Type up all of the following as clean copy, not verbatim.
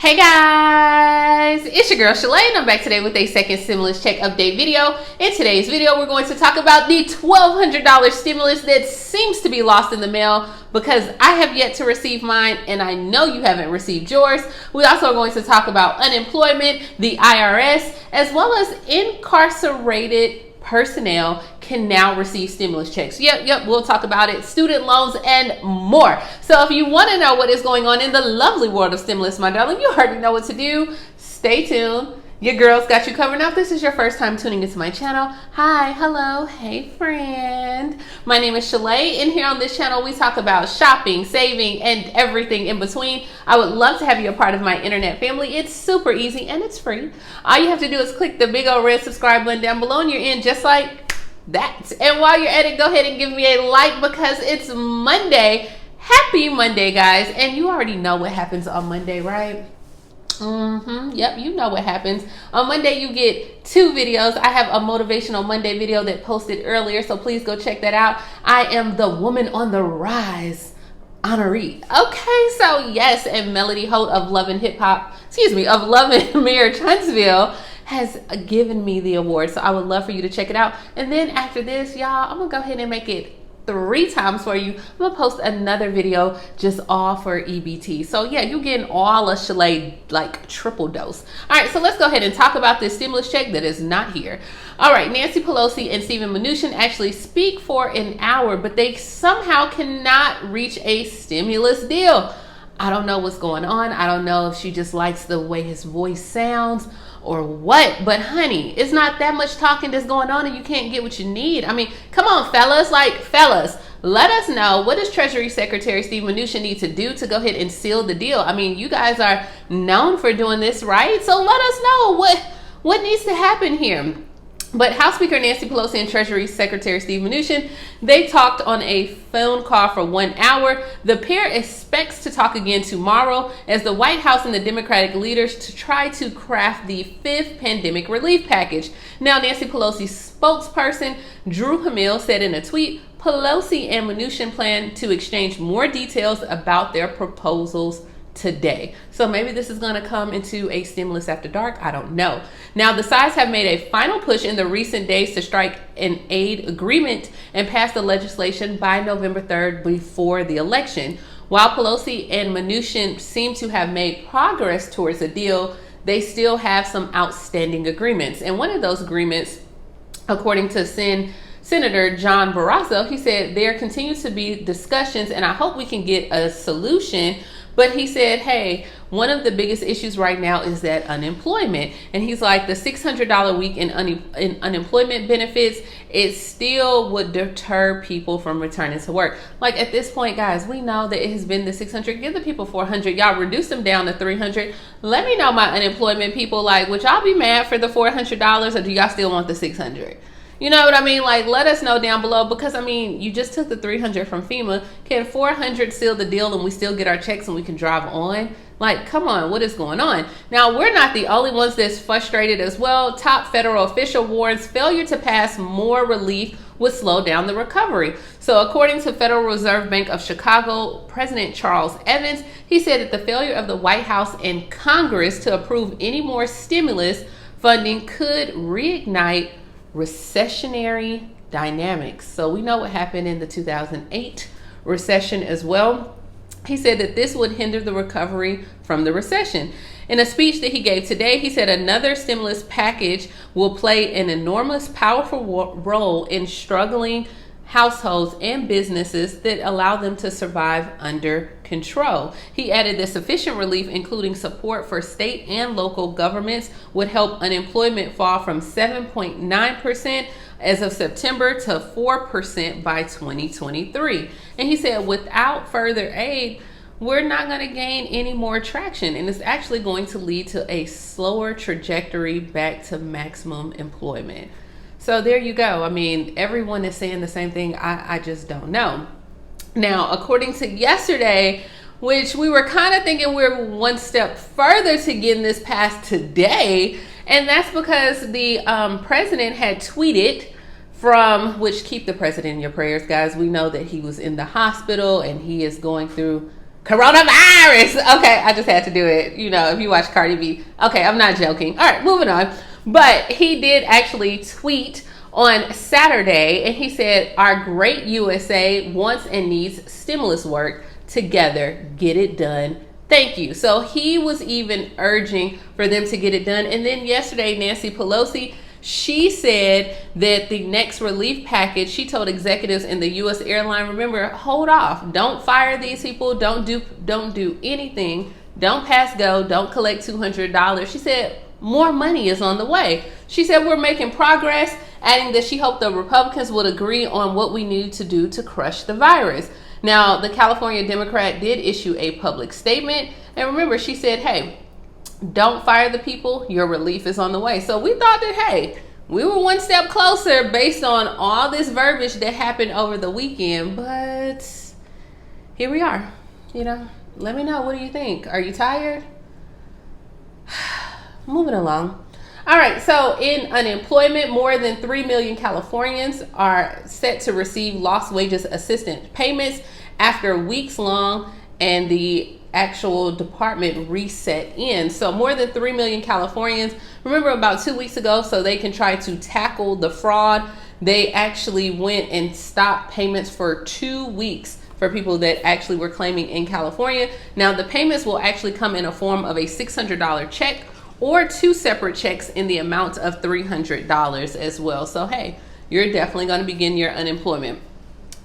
Hey guys, it's your girl Shalae and I'm back today with a second stimulus check update video. In today's video, we're going to talk about the $1,200 stimulus that seems to be lost in the mail because I have yet to receive mine and I know you haven't received yours. We also are going to talk about unemployment, the IRS, as well as incarcerated personnel can now receive stimulus checks. Yep, we'll talk about it, student loans and more. So if you want to know what is going on in the lovely world of stimulus, my darling, you already know what to do. Stay tuned. Your girl's got you covered. Now, if this is your first time tuning into my channel, hi, hello, hey friend. My name is Shalae, and here on this channel, we talk about shopping, saving, and everything in between. I would love to have you a part of my internet family. It's super easy and it's free. All you have to do is click the big old red subscribe button down below and you're in just like that. And while you're at it, go ahead and give me a like because it's Monday. Happy Monday, guys. And you already know what happens on Monday, right? Yep, you know what happens. On Monday, you get two videos. I have a motivational Monday video that posted earlier, so please go check that out. I am the woman on the rise, honoree. Okay, so yes, and Melody Holt of Love and Hip Hop, of Love and Mayor Huntsville has given me the award. So I would love for you to check it out. And then after this, y'all, I'm gonna go ahead and make it 3 times for you. I'm gonna post another video just all for EBT. So yeah, you're getting all of Shalae, like triple dose. All right, so let's go ahead and talk about this stimulus check that is not here. All right, Nancy Pelosi and Stephen Mnuchin actually speak for an hour, but they somehow cannot reach a stimulus deal. I don't know what's going on. I don't know if she just likes the way his voice sounds or what, but honey, it's not that much talking that's going on and you can't get what you need. I mean, come on, fellas, let us know, what does Treasury Secretary Steve Mnuchin need to do to go ahead and seal the deal? I mean, you guys are known for doing this, right? So let us know what needs to happen here. But House Speaker Nancy Pelosi and Treasury Secretary Steve Mnuchin, they talked on a phone call for 1 hour. The pair expects to talk again tomorrow as the White House and the Democratic leaders to try to craft the 5th pandemic relief package. Now, Nancy Pelosi's spokesperson, Drew Hamill, said in a tweet, Pelosi and Mnuchin plan to exchange more details about their proposals today. So maybe this is going to come into a stimulus after dark. I don't know. Now, the sides have made a final push in the recent days to strike an aid agreement and pass the legislation by November 3rd before the election. While Pelosi and Mnuchin seem to have made progress towards a deal, they still have some outstanding agreements. And one of those agreements, according to Senator John Barrasso, he said there continues to be discussions and I hope we can get a solution. But he said, hey, one of the biggest issues right now is that unemployment. And he's like, the $600 week in unemployment benefits, it still would deter people from returning to work. Like at this point, guys, we know that it has been the 600. Give the people 400. Y'all reduce them down to 300. Let me know, my unemployment people, like, would y'all be mad for the $400 or do y'all still want the 600? You know what I mean? Like, let us know down below because, I mean, you just took the 300 from FEMA. Can 400 seal the deal and we still get our checks and we can drive on? Like, come on, what is going on? Now, we're not the only ones that's frustrated as well. Top federal official warns failure to pass more relief would slow down the recovery. So according to Federal Reserve Bank of Chicago President Charles Evans, he said that the failure of the White House and Congress to approve any more stimulus funding could reignite recessionary dynamics. So we know what happened in the 2008 recession as well. He said that this would hinder the recovery from the recession. In a speech that he gave today, he said another stimulus package will play an enormous, powerful role in struggling households and businesses that allow them to survive under control. He added that sufficient relief, including support for state and local governments, would help unemployment fall from 7.9% as of September to 4% by 2023. And he said without further aid, we're not going to gain any more traction, and it's actually going to lead to a slower trajectory back to maximum employment. So there you go. I mean, everyone is saying the same thing. I just don't know. Now, according to yesterday, which we were kind of thinking we're one step further to getting this passed today, and that's because the president had tweeted from, which keep the president in your prayers, guys. We know that he was in the hospital and he is going through Coronavirus. Okay, I just had to do it. You know, if you watch Cardi B. Okay, I'm not joking. All right, moving on. But he did actually tweet on Saturday, and he said, "Our great USA wants and needs stimulus work. Together, get it done. Thank you." So he was even urging for them to get it done. And then yesterday, Nancy Pelosi, she said that the next relief package, she told executives in the U.S. airline, remember, hold off. Don't fire these people. Don't do anything. Don't pass go. Don't collect $200. She said more money is on the way. She said we're making progress, adding that she hoped the Republicans would agree on what we need to do to crush the virus. Now, the California Democrat did issue a public statement. And remember, she said, hey, don't fire the people. Your relief is on the way. So we thought that, hey, we were one step closer based on all this verbiage that happened over the weekend. But here we are. You know, let me know. What do you think? Are you tired? Moving along. All right. So in unemployment, more than 3 million Californians are set to receive lost wages assistance payments after weeks long and the actual department reset in. So more than 3 million Californians, remember about 2 weeks ago, so they can try to tackle the fraud, they actually went and stopped payments for 2 weeks for people that actually were claiming in California. Now the payments will actually come in a form of a $600 check or 2 separate checks in the amount of $300 as well. So hey, you're definitely going to begin your unemployment.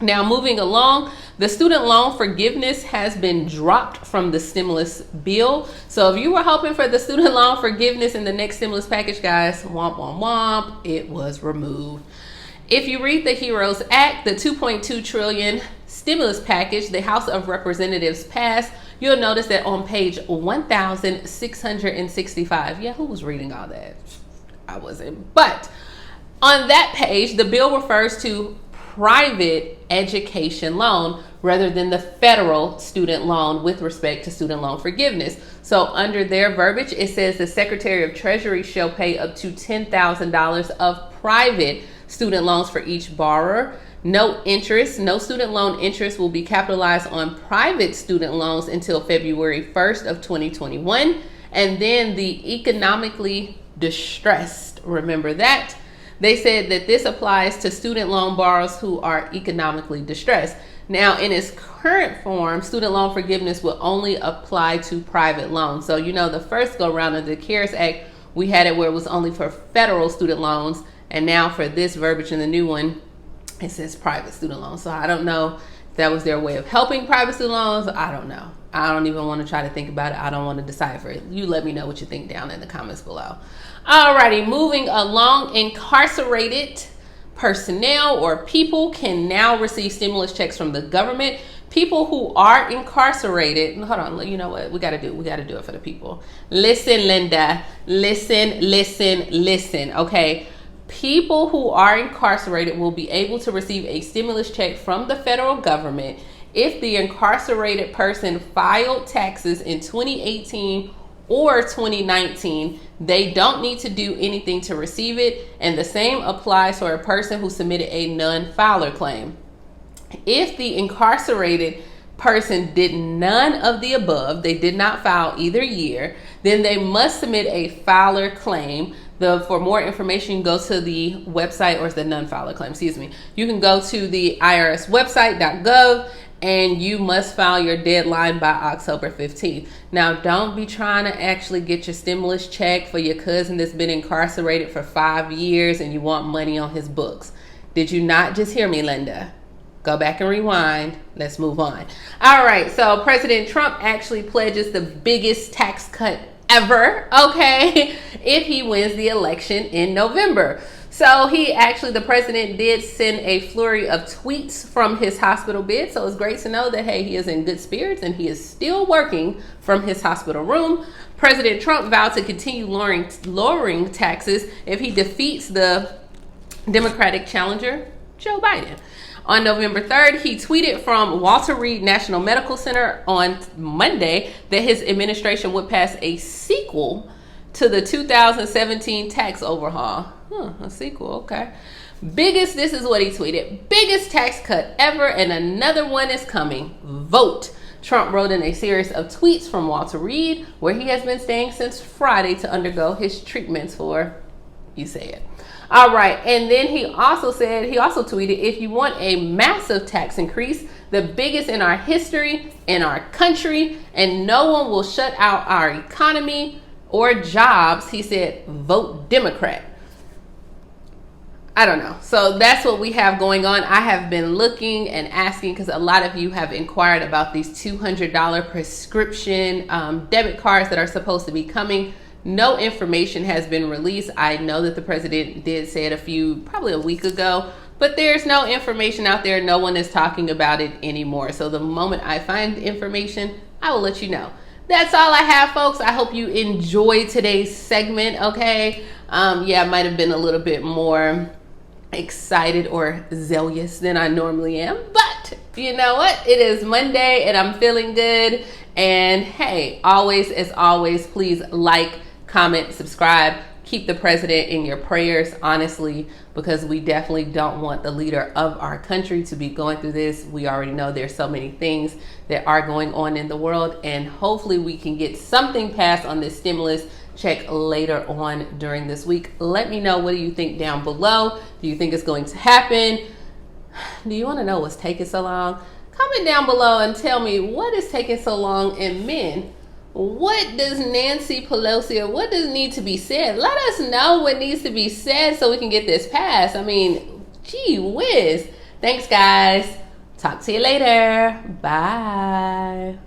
Now, moving along, the student loan forgiveness has been dropped from the stimulus bill. So if you were hoping for the student loan forgiveness in the next stimulus package, guys, womp, womp, womp, it was removed. If you read the HEROES Act, the $2.2 trillion stimulus package the House of Representatives passed, you'll notice that on page 1,665. Yeah, who was reading all that? I wasn't. But on that page, the bill refers to private education loan rather than the federal student loan with respect to student loan forgiveness. So under their verbiage, it says the Secretary of Treasury shall pay up to $10,000 of private student loans for each borrower. No student loan interest will be capitalized on private student loans until February 1st of 2021. And then the economically distressed, remember that. They said that this applies to student loan borrowers who are economically distressed. Now, in its current form, student loan forgiveness will only apply to private loans. So, you know, the first go round of the CARES Act, we had it where it was only for federal student loans. And now for this verbiage in the new one, it says private student loans. So I don't know if that was their way of helping private student loans. I don't know. I don't even want to try to think about it. I don't want to decipher it. You let me know what you think down in the comments below. Alrighty, moving along, incarcerated personnel or people can now receive stimulus checks from the government. People who are incarcerated, hold on, you know what we got to do? We got to do it for the people. Listen, Linda, listen, okay? People who are incarcerated will be able to receive a stimulus check from the federal government if the incarcerated person filed taxes in 2018 or 2019. They don't need to do anything to receive it, and the same applies for a person who submitted a non-filer claim. If the incarcerated person did none of the above, they did not file either year, then they must submit a filer claim. For more information, go to the website, or it's the non-filer claim, excuse me. You can go to the IRS website.gov, and you must file your deadline by October 15th. Now, don't be trying to actually get your stimulus check for your cousin that's been incarcerated for 5 years and you want money on his books. Did you not just hear me, Linda? Go back and rewind. Let's move on. All right, so President Trump actually pledges the biggest tax cut ever, okay, if he wins the election in November. So the president did send a flurry of tweets from his hospital bed. So it's great to know that, hey, he is in good spirits and he is still working from his hospital room. President Trump vowed to continue lowering taxes if he defeats the Democratic challenger, Joe Biden. On November 3rd, he tweeted from Walter Reed National Medical Center on Monday that his administration would pass a sequel to the 2017 tax overhaul. A sequel, okay. This is what he tweeted. Biggest tax cut ever, and another one is coming. Vote Trump wrote in a series of tweets from Walter Reed, where he has been staying since Friday to undergo his treatments for, you say it. All right, and then he also tweeted, if you want a massive tax increase, the biggest in our history, in our country, and no one will shut out our economy or jobs, he said, vote Democrat. I don't know. So that's what we have going on. I have been looking and asking because a lot of you have inquired about these $200 prescription debit cards that are supposed to be coming. No information has been released. I know that the president did say it probably a week ago, but there's no information out there. No one is talking about it anymore. So the moment I find information, I will let you know. That's all I have, folks. I hope you enjoyed today's segment, okay? Yeah, I might have been a little bit more excited or zealous than I normally am, but you know what? It is Monday and I'm feeling good. And hey, as always, please like, comment, subscribe, keep the president in your prayers, honestly, because we definitely don't want the leader of our country to be going through this. We already know there's so many things that are going on in the world, and hopefully we can get something passed on this stimulus check later on during this week. Let me know, what do you think down below? Do you think it's going to happen? Do you want to know what's taking so long? Comment down below and tell me what is taking so long, and men, what does Nancy Pelosi, or what does need to be said? Let us know what needs to be said so we can get this passed. I mean, gee whiz. Thanks, guys. Talk to you later. Bye.